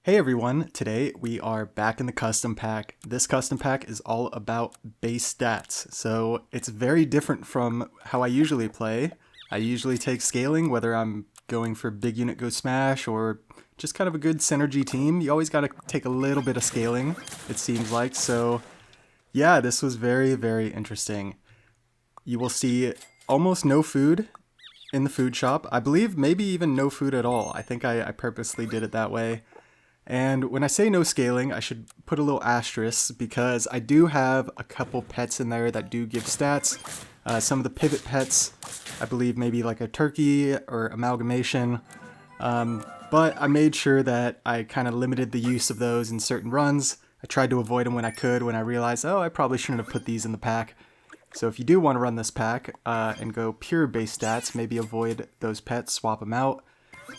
Hey everyone, today we are back in the custom pack. This custom pack is all about base stats, so it's very different from how I usually play. I usually take scaling, whether I'm going for big unit go smash or just kind of a good synergy team. You always gotta take a little bit of scaling, it seems like, so yeah, this was very interesting. You will see almost no food in the food shop. I believe maybe even no food at all. I think I purposely did it that way. And when I say no scaling, I should put a little asterisk because I do have a couple pets in there that do give stats. Some of the pivot pets, I believe maybe like a turkey or amalgamation. But I made sure that I kind of limited the use of those in certain runs. I tried to avoid them when I could when I realized, oh, I probably shouldn't have put these in the pack. So if you do want to run this pack and go pure base stats, maybe avoid those pets, swap them out.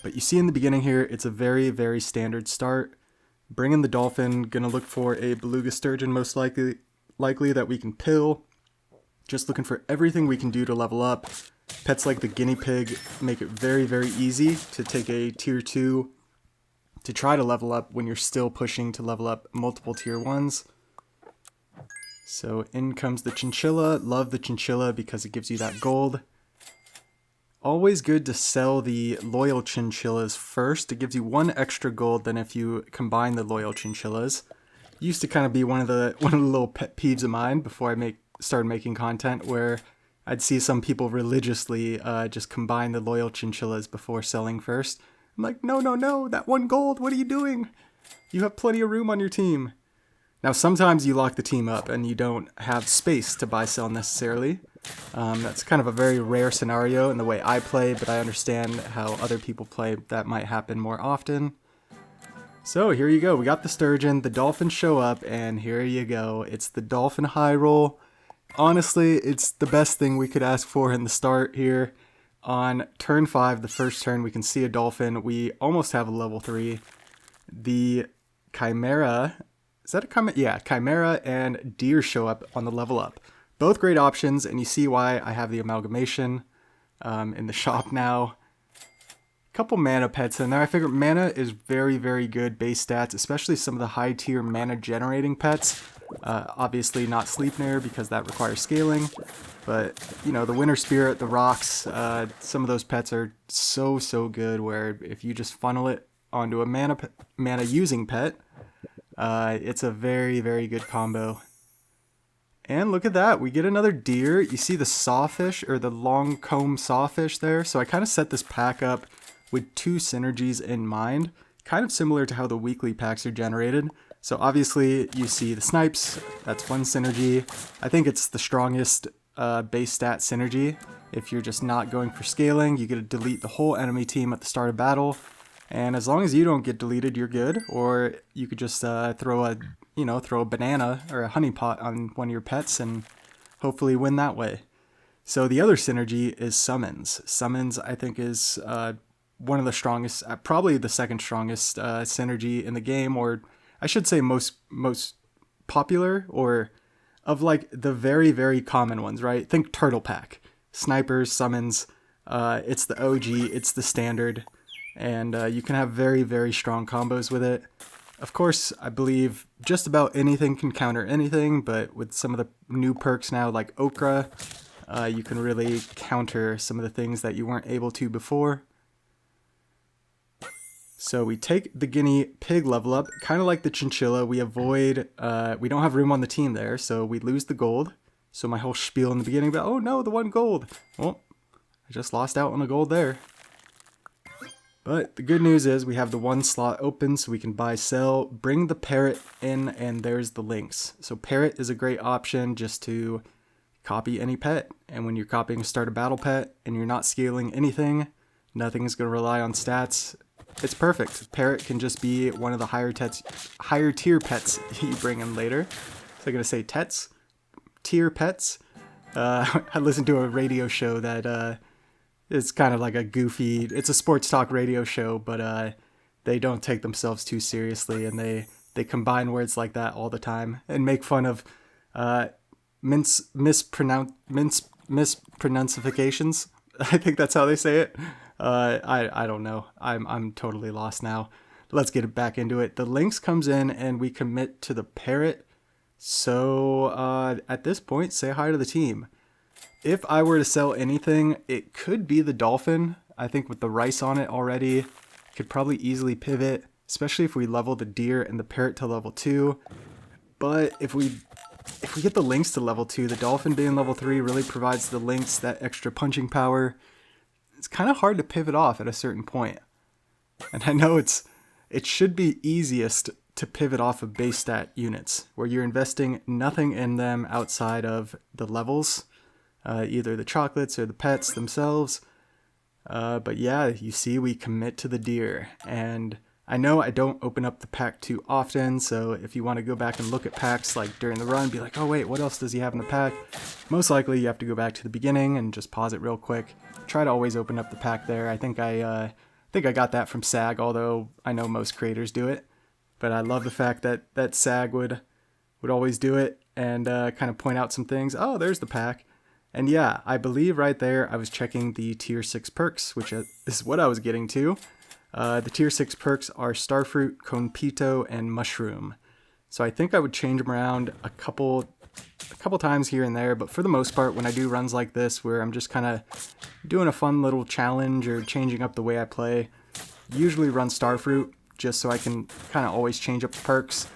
But you see in the beginning here, it's a very standard start. Bring in the dolphin, gonna look for a beluga sturgeon most likely that we can pill. Just looking for everything we can do to level up. Pets like the guinea pig make it very easy to take a tier 2 to try to level up when you're still pushing to level up multiple tier 1s. So in comes the chinchilla. Love the chinchilla because it gives you that gold. Always good to sell the loyal chinchillas first. It gives you 1 extra gold than if you combine the loyal chinchillas. Used to kind of be one of the little pet peeves of mine before I started making content, where I'd see some people religiously just combine the loyal chinchillas before selling first. I'm like, no, that 1 gold, what are you doing? You have plenty of room on your team. Now sometimes you lock the team up and you don't have space to buy sell necessarily. That's kind of a very rare scenario in the way I play, but I understand how other people play that might happen more often. So here you go, we got the sturgeon, the dolphins show up, and here you go. It's the dolphin high roll. Honestly, it's the best thing we could ask for in the start here. On turn 5, the first turn, we can see a dolphin. We almost have a level 3. The chimera, is that a chimera? Yeah, chimera and deer show up on the level up. Both great options, and you see why I have the amalgamation in the shop now. Couple mana pets in there. I figure mana is very good base stats, especially some of the high tier mana generating pets. Obviously not Sleipnir because that requires scaling, but you know, the Winter Spirit, the rocks, some of those pets are so good where if you just funnel it onto a mana using pet, it's a very good combo. And look at that, we get another deer. You see the sawfish, or the long comb sawfish there? So I kind of set this pack up with 2 synergies in mind, kind of similar to how the weekly packs are generated. So obviously you see the snipes, that's 1 synergy. I think it's the strongest base stat synergy. If you're just not going for scaling, you get to delete the whole enemy team at the start of battle. And as long as you don't get deleted, you're good. Or you could just throw a banana or a honey pot on one of your pets and hopefully win that way. So the other synergy is summons. Summons, I think, is one of the strongest, probably the second strongest synergy in the game, or I should say most popular, or of like the very common ones, right? Think Turtle Pack, snipers, summons. It's the OG, it's the standard. And you can have very strong combos with it. Of course, I believe just about anything can counter anything, but with some of the new perks now, like Okra, you can really counter some of the things that you weren't able to before. So we take the guinea pig level up, kind of like the chinchilla. We avoid, we don't have room on the team there, so we lose the gold. So my whole spiel in the beginning about, oh no, the 1 gold. Well, I just lost out on the gold there. But the good news is we have the 1 slot open so we can buy, sell, bring the parrot in, and there's the links. So parrot is a great option just to copy any pet. And when you're copying a start a battle pet and you're not scaling anything, nothing is going to rely on stats. It's perfect. Parrot can just be one of the higher tier pets you bring in later. So I'm going to say tier pets. I listened to a radio show that it's kind of like a goofy, it's a sports talk radio show, but they don't take themselves too seriously, and they combine words like that all the time and make fun of mispronunciations. I think that's how they say it. I don't know. I'm totally lost now. let's get it back into it. The Lynx comes in and we commit to the Parrot. So at this point, say hi to the team. If I were to sell anything, it could be the Dolphin. I think with the rice on it already, could probably easily pivot, especially if we level the Deer and the Parrot to level 2. But if we get the Lynx to level 2, the Dolphin being level 3 really provides the Lynx that extra punching power. It's kind of hard to pivot off at a certain point. And I know it should be easiest to pivot off of base stat units, where you're investing nothing in them outside of the levels, either the chocolates or the pets themselves. But yeah, you see we commit to the Deer, and I know I don't open up the pack too often, so if you want to go back and look at packs like during the run, be like, oh wait, what else does he have in the pack? Most likely you have to go back to the beginning and just pause it real quick. Try to always open up the pack there. I think I got that from SAG, although I know most creators do it. But I love the fact that SAG would always do it and kind of point out some things. Oh, there's the pack. And yeah, I believe right there I was checking the tier 6 perks, which is what I was getting to. The tier 6 perks are Starfruit, Conpito, and Mushroom. So I think I would change them around a couple times here and there, but for the most part, when I do runs like this, where I'm just kind of doing a fun little challenge or changing up the way I play, usually run Starfruit, just so I can kind of always change up the perks.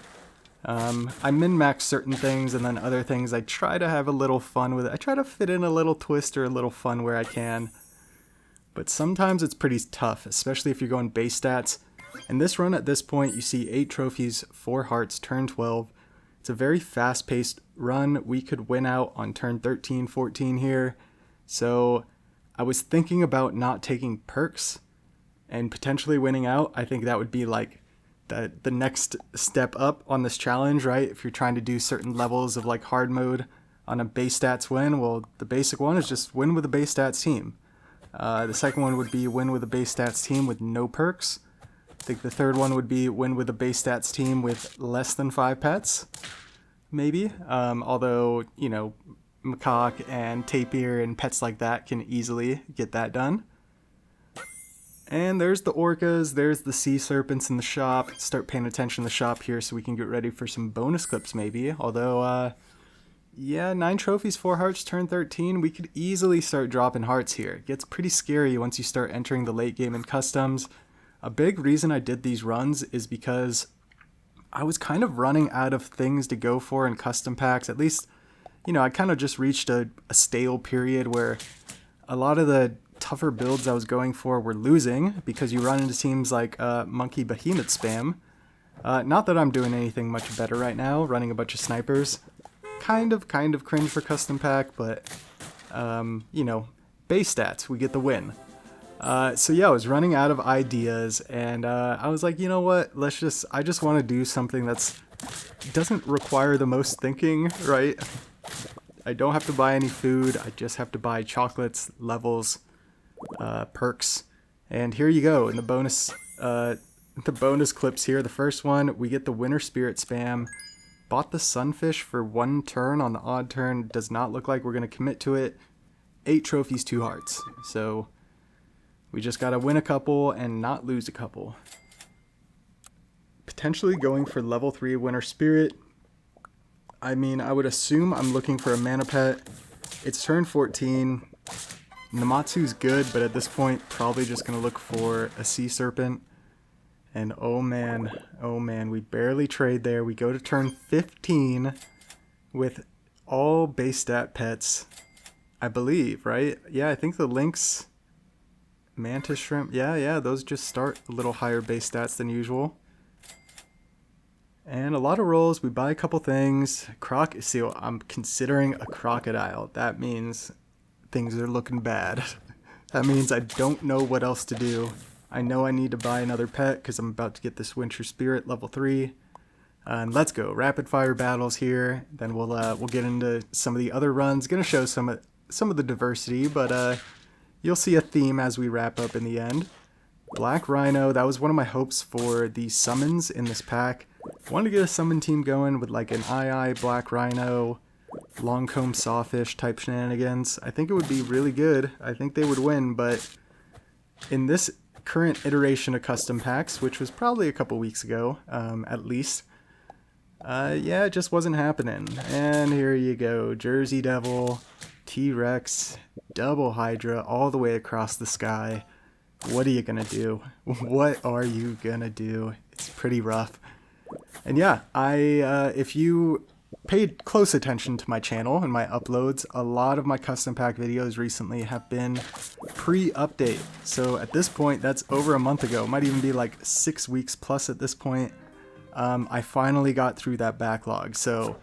I min-max certain things, and then other things I try to have a little fun with it. I try to fit in a little twist or a little fun where I can. But sometimes it's pretty tough, especially if you're going base stats. In this run at this point, you see 8 trophies, 4 hearts, turn 12. It's a very fast-paced run. We could win out on turn 13, 14 here. So I was thinking about not taking perks and potentially winning out. I think that would be like the next step up on this challenge, right? If you're trying to do certain levels of like hard mode on a base stats win, well, the basic one is just win with a base stats team. The second one would be win with a base stats team with no perks. I think the third one would be win with a base stats team with less than 5 pets, maybe. Although, you know, Macaque and Tapir and pets like that can easily get that done. And there's the orcas, there's the sea serpents in the shop. Start paying attention to the shop here so we can get ready for some bonus clips maybe. Although, yeah, 9 trophies, 4 hearts, turn 13. We could easily start dropping hearts here. It gets pretty scary once you start entering the late game in customs. A big reason I did these runs is because I was kind of running out of things to go for in custom packs. At least, you know, I kind of just reached a stale period where a lot of the tougher builds I was going for were losing because you run into teams like Monkey Behemoth spam. Not that I'm doing anything much better right now, running a bunch of snipers. Kind of cringe for custom pack, but you know, base stats, we get the win. So yeah, I was running out of ideas, and I was like, you know what? I just want to do something doesn't require the most thinking, right? I don't have to buy any food. I just have to buy chocolates, levels, perks, and here you go. In the bonus clips here, the first one, we get the Winter Spirit spam. Bought the Sunfish for 1 turn on the odd turn. Does not look like we're going to commit to it. 8 trophies, 2 hearts. So we just got to win a couple and not lose a couple. Potentially going for level 3 Winter Spirit. I mean, I would assume I'm looking for a mana pet. It's turn 14. Namatsu's good, but at this point, probably just going to look for a Sea Serpent. And oh man, we barely trade there. We go to turn 15 with all base stat pets, I believe, right? Yeah, I think the Lynx, Mantis Shrimp, yeah, those just start a little higher base stats than usual. And a lot of rolls, we buy a couple things. See, I'm considering a crocodile. That means things are looking bad. That means I don't know what else to do. I know I need to buy another pet because I'm about to get this Winter Spirit level 3. And let's go. Rapid fire battles here. Then we'll get into some of the other runs. Gonna show some of the diversity, but you'll see a theme as we wrap up in the end. Black Rhino, that was one of my hopes for the summons in this pack. Wanted to get a summon team going with like an II Black Rhino, Longcomb Sawfish type shenanigans. I think it would be really good. I think they would win, but in this current iteration of custom packs, which was probably a couple weeks ago, at least. Yeah, it just wasn't happening. And here you go, Jersey Devil, T-Rex, Double Hydra, all the way across the sky. What are you gonna do? What are you gonna do? It's pretty rough. And yeah, if you paid close attention to my channel and my uploads, a lot of my custom pack videos recently have been pre-update. So at this point, that's over a month ago. It might even be like 6 weeks plus at this point. I finally got through that backlog. So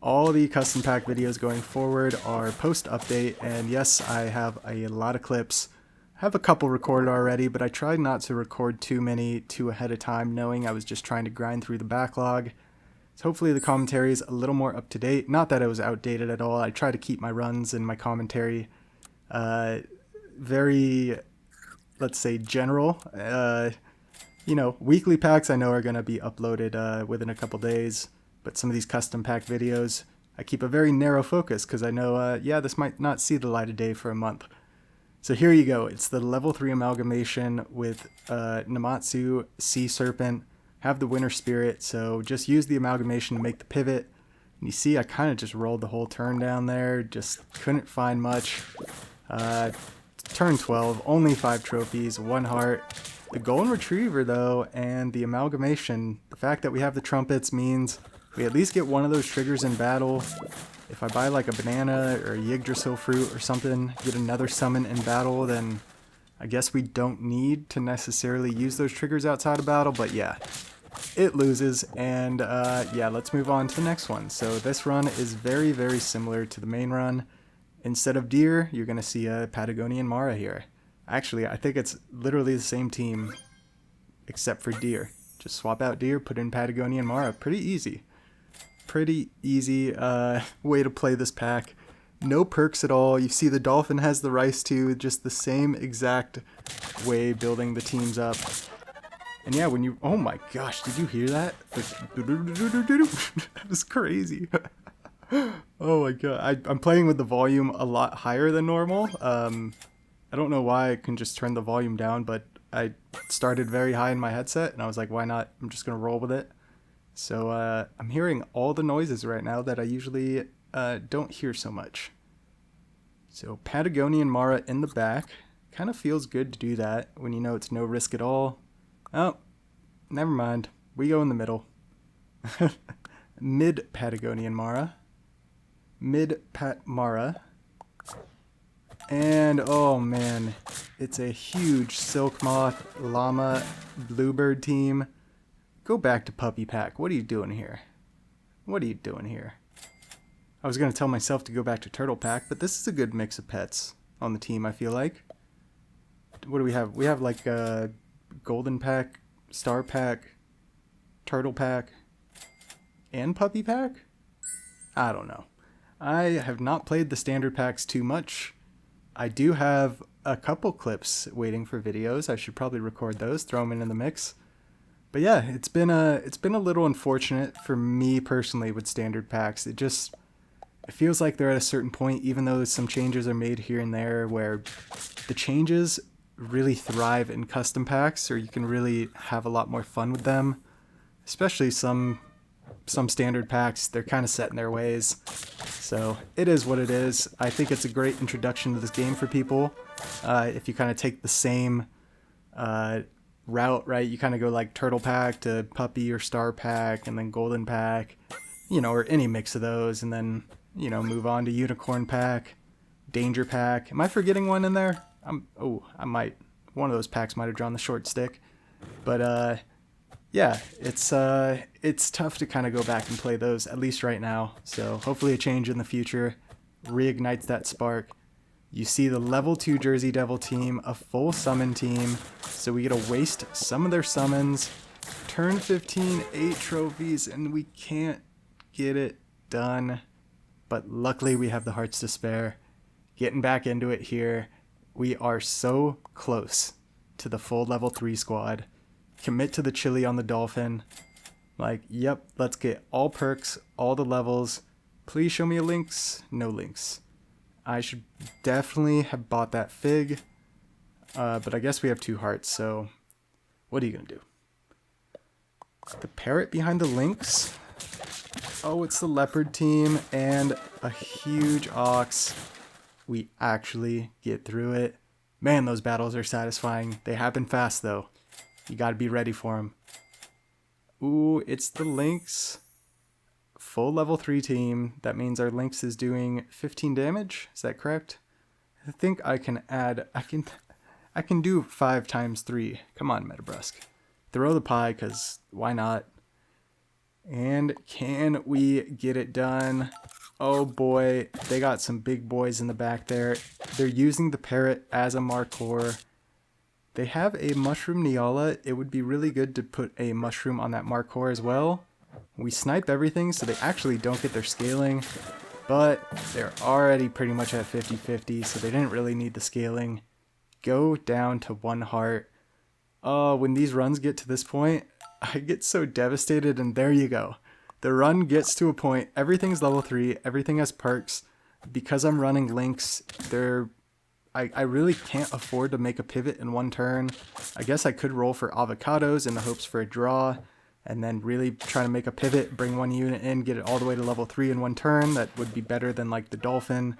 all the custom pack videos going forward are post-update. And yes, I have a lot of clips. I have a couple recorded already, but I tried not to record too many too ahead of time, knowing I was just trying to grind through the backlog. So hopefully the commentary is a little more up to date. Not that it was outdated at all. I try to keep my runs and my commentary very, let's say, general. You know, weekly packs I know are going to be uploaded within a couple days, but some of these custom pack videos, I keep a very narrow focus because I know, yeah, this might not see the light of day for a month. So here you go. It's the level 3 amalgamation with Namatsu, Sea Serpent, have the Winter Spirit, so just use the amalgamation to make the pivot. And you see I kind of just rolled the whole turn down there, just couldn't find much. Turn 12, only 5 trophies, 1 heart. The Golden Retriever though, and the amalgamation, the fact that we have the trumpets means we at least get one of those triggers in battle. If I buy like a banana or a Yggdrasil fruit or something, get another summon in battle, then I guess we don't need to necessarily use those triggers outside of battle, but yeah, it loses. And yeah, let's move on to the next one. So this run is very, very similar to the main run. Instead of deer, you're going to see a Patagonian Mara here. Actually, I think it's literally the same team except for deer. Just swap out deer, put in Patagonian Mara. Pretty easy. Pretty easy way to play this pack. No perks at all. You see the Dolphin has the Rice too, just the same exact way building the teams up. And yeah, when you, oh my gosh, did you hear that? That was crazy. Oh my god, I'm playing with the volume a lot higher than normal. I don't know why I can just turn the volume down, but I started very high in my headset and I was like, why not? I'm just gonna roll with it. So I'm hearing all the noises right now that I usually don't hear so much. So Patagonian Mara in the back. Kind of feels good to do that when you know it's no risk at all. Oh, never mind. We go in the middle. Mid Patagonian Mara. Mid Pat Mara. And oh man, it's a huge Silk Moth, Llama, Bluebird team. Go back to Puppy Pack. What are you doing here? What are you doing here? I was going to tell myself to go back to Turtle Pack, but this is a good mix of pets on the team, I feel like. What do we have? We have like Golden Pack, Star Pack, Turtle Pack, and Puppy Pack? I don't know. I have not played the standard packs too much. I do have a couple clips waiting for videos. I should probably record those, throw them in the mix. But yeah, it's been a little unfortunate for me personally with standard packs. It feels like they're at a certain point, even though some changes are made here and there, where the changes really thrive in custom packs, or you can really have a lot more fun with them. Especially some standard packs, they're kind of set in their ways. So it is what it is. I think it's a great introduction to this game for people. If you kind of take the same route, right? You kind of go like Turtle Pack to Puppy or Star Pack and then Golden Pack, you know, or any mix of those, and then, you know, move on to Unicorn Pack, Danger Pack. Am I forgetting one in there? I might. One of those packs might have drawn the short stick. But yeah, it's tough to kind of go back and play those, at least right now. So hopefully a change in the future reignites that spark. You see the level 2 Jersey Devil team, a full summon team, so we get to waste some of their summons. Turn 15, 8 trophies, and we can't get it done. But luckily we have the hearts to spare. Getting back into it here. We are so close to the full level 3 squad. Commit to the chili on the Dolphin. Like, yep, let's get all perks, all the levels. Please show me links. No links. I should definitely have bought that fig. But I guess we have 2 hearts, so what are you gonna do? The parrot behind the lynx? Oh, it's the leopard team and a huge ox. We actually get through it. Man, those battles are satisfying. They happen fast, though. You gotta be ready for them. Ooh, it's the lynx. Full level 3 team. That means our lynx is doing 15 damage. Is that correct? I think I can add... I can do 5 times 3. Come on, Brusk. Throw the pie, because why not? And can we get it done? Oh boy, they got some big boys in the back there. They're using the parrot as a markhor. They have a mushroom Neala. It would be really good to put a mushroom on that markhor as well. We snipe everything, so they actually don't get their scaling. But they're already pretty much at 50-50, so they didn't really need the scaling. Go down to 1 heart. Oh, when these runs get to this point, I get so devastated, and there you go. The run gets to a point, everything's level 3, everything has perks. Because I'm running links, I really can't afford to make a pivot in 1 turn. I guess I could roll for avocados in the hopes for a draw, and then really try to make a pivot, bring 1 unit in, get it all the way to level 3 in 1 turn. That would be better than like the dolphin.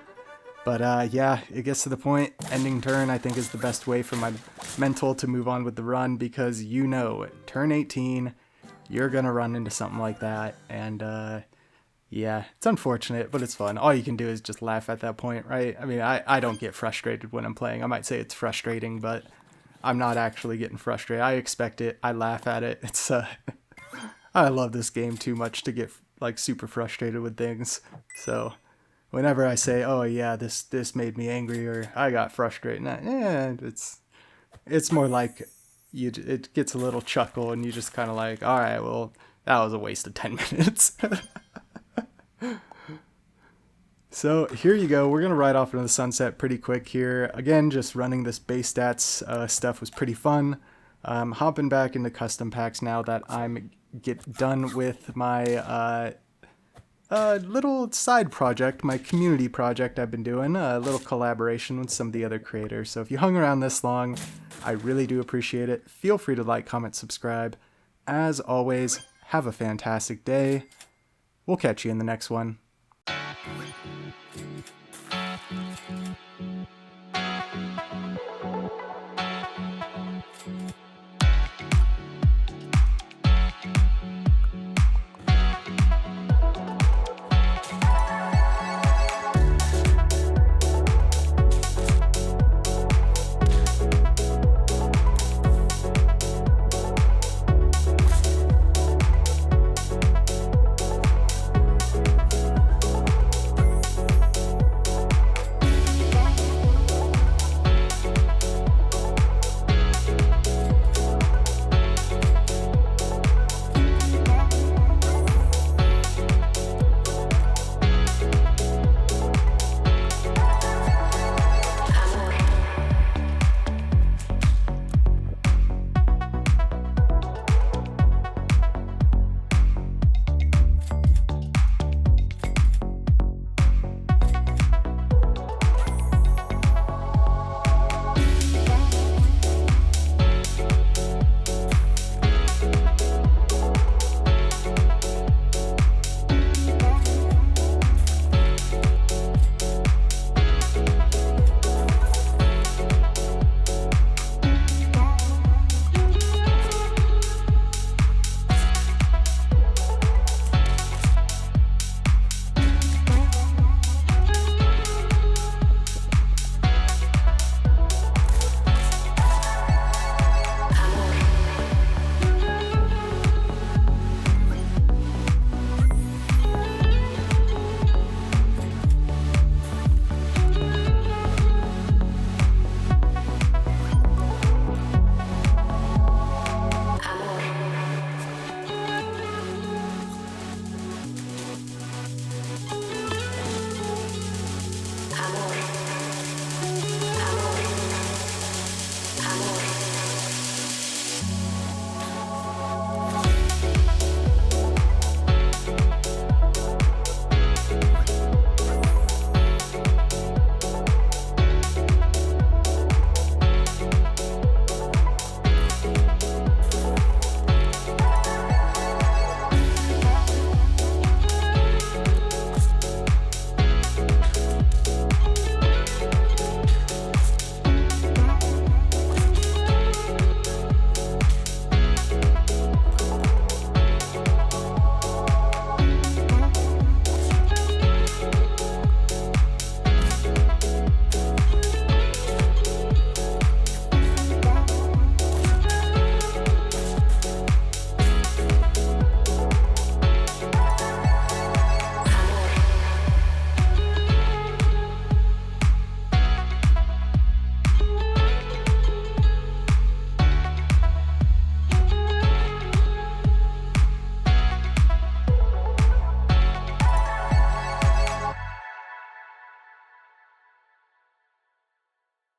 But yeah, it gets to the point, ending turn I think is the best way for my mental to move on with the run, because you know, turn 18, you're gonna run into something like that, and yeah, it's unfortunate, but it's fun. All you can do is just laugh at that point, right? I mean, I don't get frustrated when I'm playing. I might say it's frustrating, but I'm not actually getting frustrated. I expect it, I laugh at it. It's I love this game too much to get like super frustrated with things, so... Whenever I say, "Oh yeah, this made me angry," or "I got frustrated," it's more like it gets a little chuckle, and you just kind of like, "All right, well, that was a waste of 10 minutes." So here you go. We're gonna ride off into the sunset pretty quick here. Again, just running this base stats stuff was pretty fun. Hopping back into custom packs now that I'm done with my little side project, my community project I've been doing, a little collaboration with some of the other creators. So if you hung around this long, I really do appreciate it. Feel free to like, comment, subscribe. As always, have a fantastic day. We'll catch you in the next one.